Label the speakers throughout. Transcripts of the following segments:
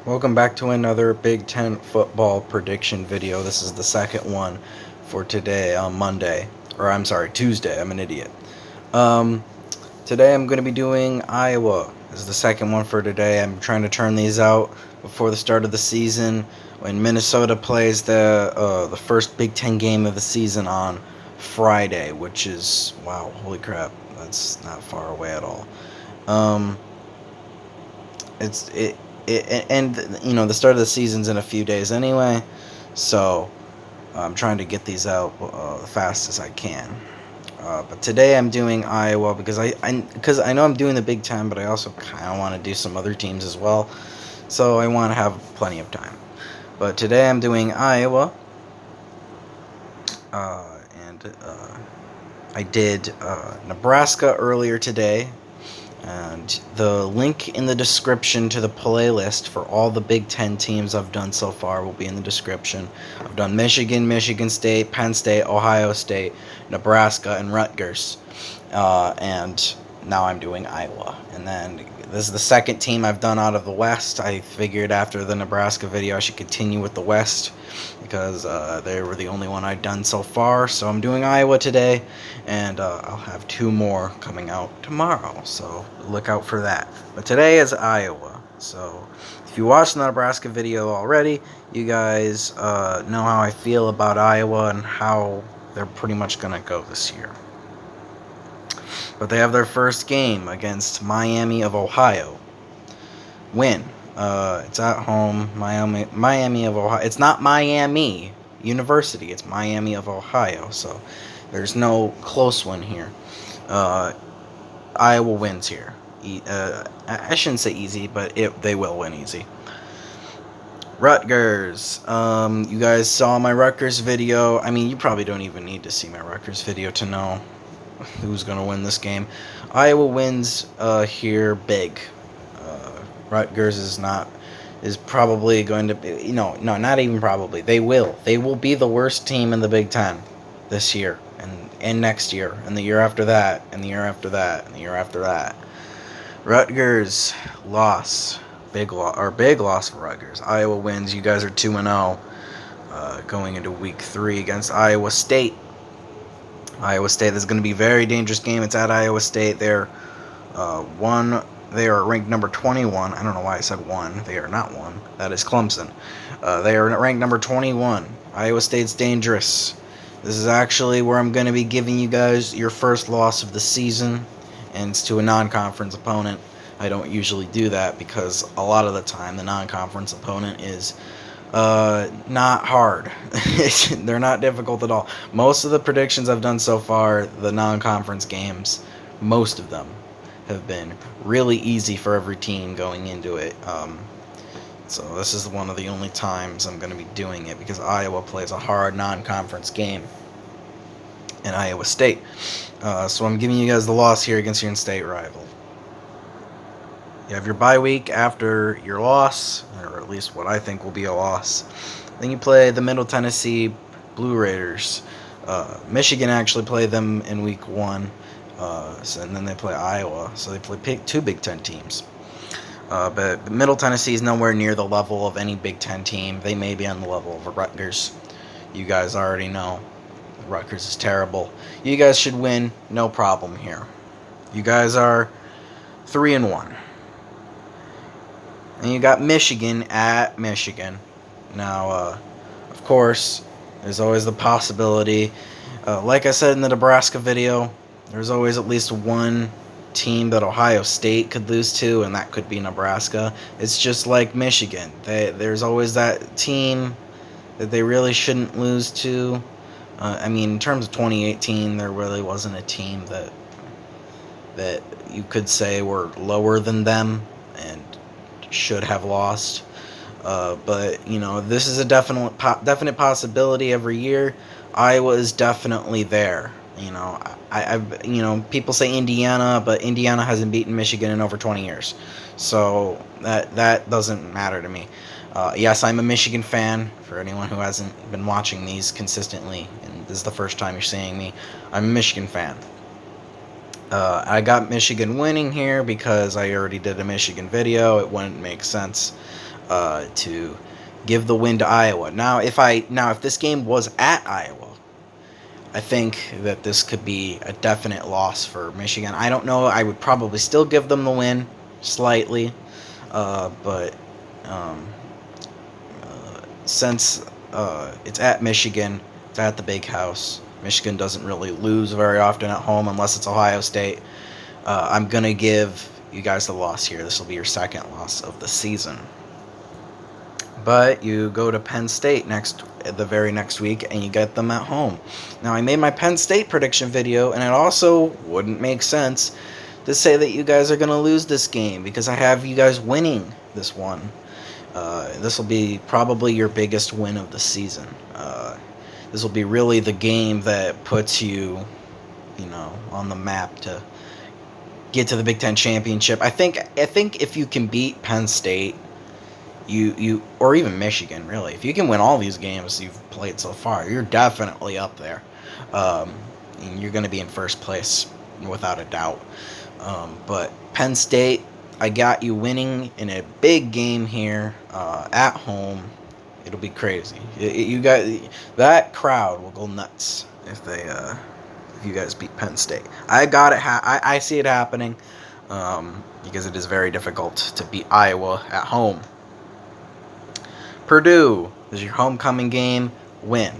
Speaker 1: Welcome back to another Big Ten football prediction video. This is the second one for today on Monday. Or I'm sorry, Tuesday. I'm an idiot. Um, Today I'm going to be doing Iowa. This is the second one for today. I'm trying to turn these out before the start of the season when Minnesota plays the first Big Ten game of the season on Friday, which is, wow, holy crap, that's not far away at all. Um, it's it, it and the start of the season's in a few days anyway, so I'm trying to get these out the fast as I can. But today I'm doing Iowa because I know I'm doing the Big Ten, but I also kind of want to do some other teams as well, so I want to have plenty of time. But today I'm doing Iowa, and I did Nebraska earlier today. And the link in the description to the playlist for all the Big Ten teams I've done so far will be in the description. I've done Michigan, Michigan State, Penn State, Ohio State, Nebraska, and Rutgers. And now I'm doing Iowa. And then this is the second team I've done out of the West. I figured after the Nebraska video I should continue with the West because they were the only one I'd done so far. So I'm doing Iowa today, and I'll have two more coming out tomorrow. So look out for that. But today is Iowa. So if you watched the Nebraska video already, you guys know how I feel about Iowa and how they're pretty much going to go this year. But they have their first game against Miami of Ohio. Win. It's at home. Miami of Ohio. It's not Miami University. It's Miami of Ohio. So there's no close one here. Iowa wins here. I shouldn't say easy, but they will win easy. Rutgers. You guys saw my Rutgers video. I mean, you probably don't even need to see my Rutgers video to know who's going to win this game. Iowa wins here big. Rutgers is probably going to be, not even probably. They will be the worst team in the Big Ten this year and next year and the year after that and the year after that and the year after that. Rutgers loss. Big loss for Rutgers. Iowa wins. You guys are 2-0 going into week 3 against Iowa State. Iowa State, this is going to be a very dangerous game. It's at Iowa State. They are ranked number 21. I don't know why I said 1. They are not 1. That is Clemson. They are ranked number 21. Iowa State's dangerous. This is actually where I'm going to be giving you guys your first loss of the season, and it's to a non-conference opponent. I don't usually do that because a lot of the time the non-conference opponent is not hard. They're not difficult at all. Most of the predictions I've done so far, the non-conference games, most of them have been really easy for every team going into it. So this is one of the only times I'm going to be doing it because Iowa plays a hard non-conference game in Iowa State. So I'm giving you guys the loss here against your in-state rival. You have your bye week after your loss, or at least what I think will be a loss. Then you play the Middle Tennessee Blue Raiders. Michigan actually played them in week 1, and then they play Iowa. So they play 2 Big Ten teams. But Middle Tennessee is nowhere near the level of any Big Ten team. They may be on the level of Rutgers. You guys already know Rutgers is terrible. You guys should win, no problem here. You guys are 3-1. And you got Michigan at Michigan. Now, of course, there's always the possibility. Like I said in the Nebraska video, there's always at least one team that Ohio State could lose to, and that could be Nebraska. It's just like Michigan. There's always that team that they really shouldn't lose to. I mean, in terms of 2018, there really wasn't a team that you could say were lower than them and should have lost, but this is a definite possibility every year. Iowa is definitely there. People say Indiana, but Indiana hasn't beaten Michigan in over 20 years, so that doesn't matter to me. Yes, I'm a Michigan fan. For anyone who hasn't been watching these consistently, and this is the first time you're seeing me, I'm a Michigan fan. I got Michigan winning here because I already did a Michigan video. It wouldn't make sense to give the win to Iowa. Now, if this game was at Iowa, I think that this could be a definite loss for Michigan. I don't know. I would probably still give them the win slightly, but since it's at Michigan, it's at the Big House. Michigan doesn't really lose very often at home unless it's Ohio State. I'm going to give you guys the loss here. This will be your second loss of the season. But you go to Penn State the very next week, and you get them at home. Now, I made my Penn State prediction video, and it also wouldn't make sense to say that you guys are going to lose this game because I have you guys winning this one. This will be probably your biggest win of the season. This will be really the game that puts you, on the map to get to the Big Ten championship. I think if you can beat Penn State, you or even Michigan, really, if you can win all these games you've played so far, you're definitely up there. And you're going to be in first place without a doubt. But Penn State, I got you winning in a big game here at home. It'll be crazy. You guys, that crowd will go nuts if you guys beat Penn State. I got it. I see it happening because it is very difficult to beat Iowa at home. Purdue is your homecoming game. Win.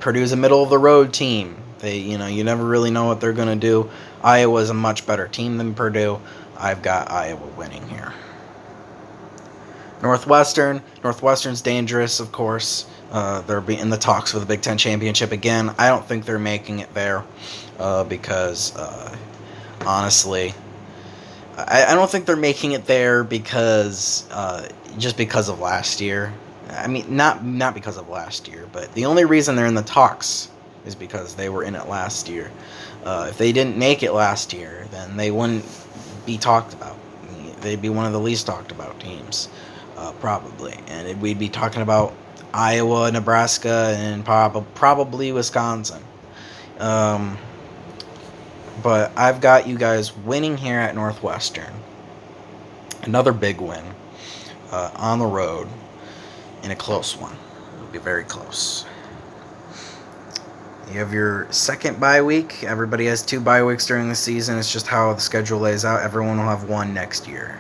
Speaker 1: Purdue's a middle of the road team. You never really know what they're gonna do. Iowa's a much better team than Purdue. I've got Iowa winning here. Northwestern's dangerous, of course. They're in the talks for the Big Ten championship again. I don't think they're making it there because, honestly, I don't think they're making it there because just because of last year. I mean, not because of last year, but the only reason they're in the talks is because they were in it last year. If they didn't make it last year, then they wouldn't be talked about. They'd be one of the least talked about teams, probably. And we'd be talking about Iowa, Nebraska, and probably Wisconsin. But I've got you guys winning here at Northwestern. Another big win on the road in a close one. It'll be very close. You have your second bye week. Everybody has 2 bye weeks during the season. It's just how the schedule lays out. Everyone will have 1 next year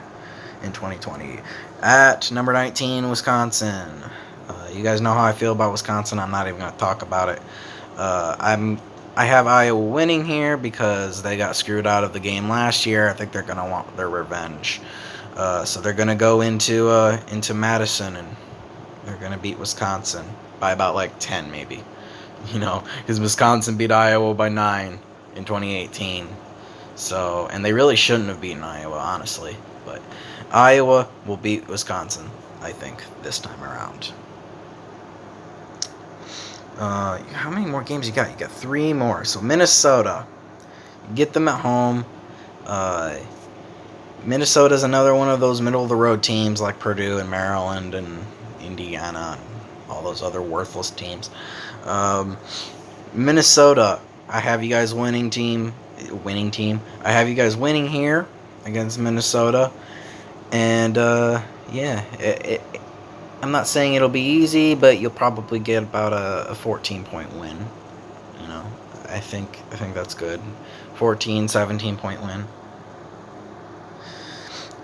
Speaker 1: in 2020. At number 19, Wisconsin. You guys know how I feel about Wisconsin. I'm not even going to talk about it. I have Iowa winning here because they got screwed out of the game last year. I think they're going to want their revenge. So they're going to go into Madison, and they're going to beat Wisconsin by about like 10 maybe. Because Wisconsin beat Iowa by 9 in 2018. So, and they really shouldn't have beaten Iowa, honestly. But Iowa will beat Wisconsin, I think, this time around. How many more games you got? You got 3 more. So Minnesota, get them at home. Minnesota's another one of those middle-of-the-road teams like Purdue and Maryland and Indiana and all those other worthless teams. Minnesota, I have you guys winning team. I have you guys winning here against Minnesota. And, I'm not saying it'll be easy, but you'll probably get about a 14-point win. I think that's good. 14, 17-point win.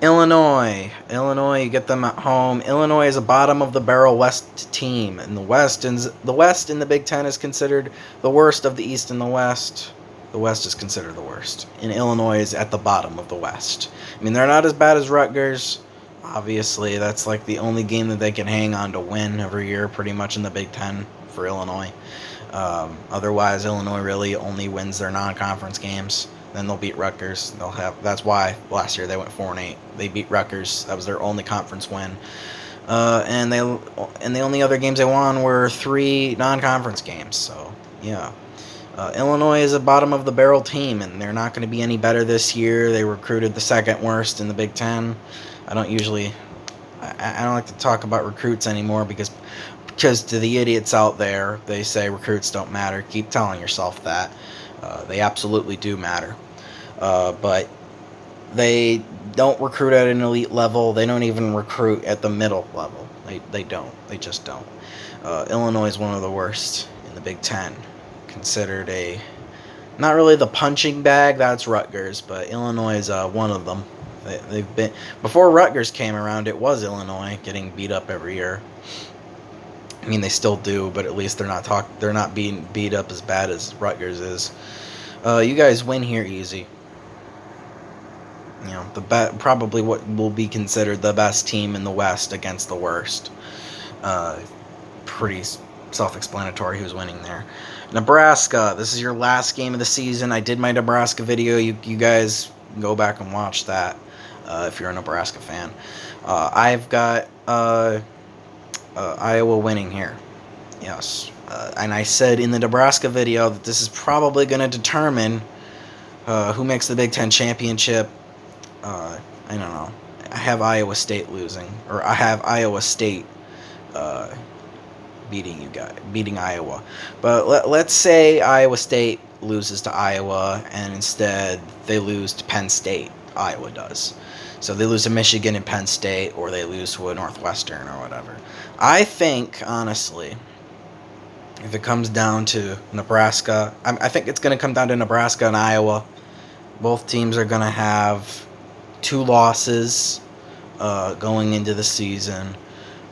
Speaker 1: Illinois, you get them at home. Illinois is a bottom of the barrel West team, and the West in the Big Ten is considered the worst of the East and the West. The West is considered the worst, and Illinois is at the bottom of the West. I mean, they're not as bad as Rutgers. Obviously, that's like the only game that they can hang on to win every year, pretty much in the Big Ten for Illinois. Otherwise, Illinois really only wins their non-conference games. Then they'll beat Rutgers. That's why last year they went 4-8. They beat Rutgers. That was their only conference win. And the only other games they won were 3 non-conference games. So yeah, Illinois is a bottom of the barrel team, and they're not going to be any better this year. They recruited the second worst in the Big Ten. I don't like to talk about recruits anymore because to the idiots out there, they say recruits don't matter. Keep telling yourself that. They absolutely do matter. But they don't recruit at an elite level. They don't even recruit at the middle level. They don't. They just don't. Illinois is one of the worst in the Big Ten. Considered not really the punching bag. That's Rutgers, but Illinois is one of them. They've been, before Rutgers came around, it was Illinois getting beat up every year. I mean, they still do, but at least they're not being beat up as bad as Rutgers is. You guys win here easy. You know, probably what will be considered the best team in the West against the worst. Pretty self-explanatory who's winning there. Nebraska, this is your last game of the season. I did my Nebraska video. You guys go back and watch that if you're a Nebraska fan. I've got Iowa winning here. Yes. And I said in the Nebraska video that this is probably going to determine who makes the Big Ten championship. I don't know. I have Iowa State losing, or I have Iowa State beating Iowa. But let's say Iowa State loses to Iowa, and instead they lose to Penn State. Iowa does. So they lose to Michigan and Penn State, or they lose to a Northwestern or whatever. I think, honestly, if it comes down to Nebraska, I think it's going to come down to Nebraska and Iowa. Both teams are going to have 2 losses going into the season.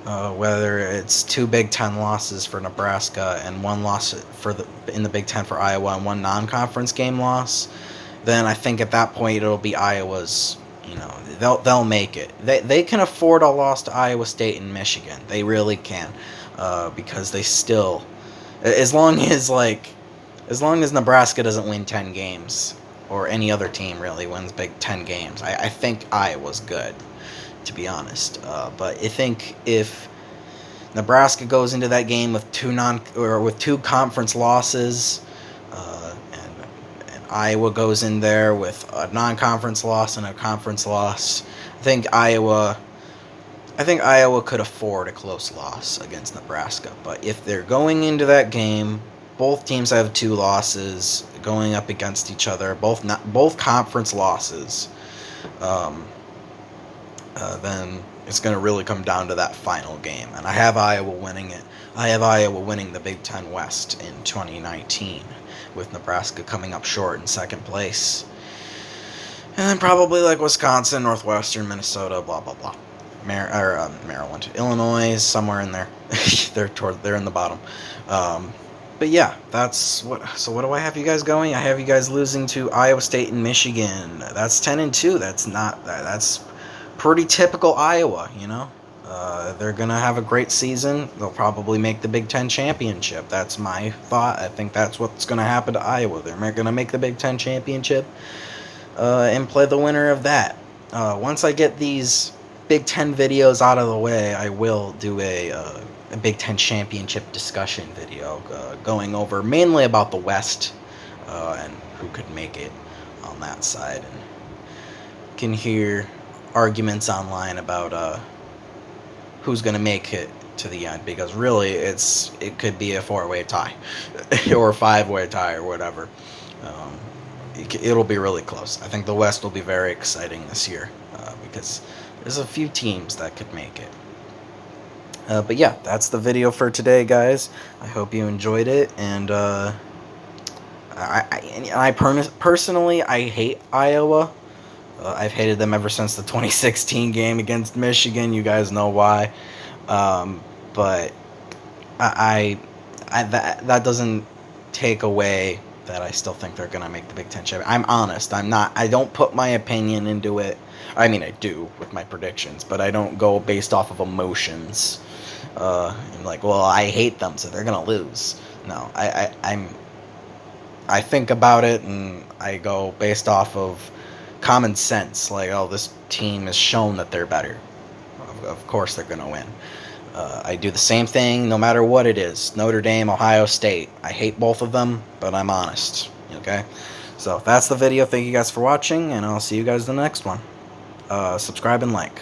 Speaker 1: Whether it's 2 Big Ten losses for Nebraska and 1 loss in the Big Ten for Iowa and 1 non-conference game loss, then I think at that point it'll be Iowa's. You know, they'll make it. They can afford a loss to Iowa State and Michigan. They really can, because they still, as long as Nebraska doesn't win 10 games, or any other team really wins Big 10 games, I think Iowa's good, to be honest. But I think if Nebraska goes into that game with 2 conference losses, and Iowa goes in there with a non-conference loss and a conference loss, I think Iowa could afford a close loss against Nebraska. But if they're going into that game, both teams have 2 losses going up against each other, both conference losses, then it's going to really come down to that final game. And I have Iowa winning it. I have Iowa winning the Big Ten West in 2019, with Nebraska coming up short in second place. And then probably like Wisconsin, Northwestern, Minnesota, blah, blah, blah. Maryland. Illinois is somewhere in there. They're in the bottom. But yeah, that's what. So what do I have you guys going? I have you guys losing to Iowa State and Michigan. That's 10-2. That's pretty typical Iowa. You know, they're gonna have a great season. They'll probably make the Big Ten championship. That's my thought. I think that's what's gonna happen to Iowa. They're gonna make the Big Ten championship and play the winner of that. Once I get these Big Ten videos out of the way, I will do a Big Ten championship discussion video going over mainly about the West and who could make it on that side. And you can hear arguments online about who's going to make it to the end, because really it could be a 4-way tie or a 5-way tie or whatever. It'll be really close. I think the West will be very exciting this year because there's a few teams that could make it. But yeah, that's the video for today, guys. I hope you enjoyed it, and personally, I hate Iowa. I've hated them ever since the 2016 game against Michigan. You guys know why. But that doesn't take away that I still think they're gonna make the Big Ten championship. I'm honest. I don't put my opinion into it. I mean, I do with my predictions, but I don't go based off of emotions. And like, well, I hate them, so they're gonna lose. No, I think about it and I go based off of common sense. Like, oh, this team has shown that they're better. Of course, they're gonna win. I do the same thing no matter what it is. Notre Dame, Ohio State. I hate both of them, but I'm honest. Okay, so that's the video. Thank you guys for watching, and I'll see you guys in the next one. Subscribe and like.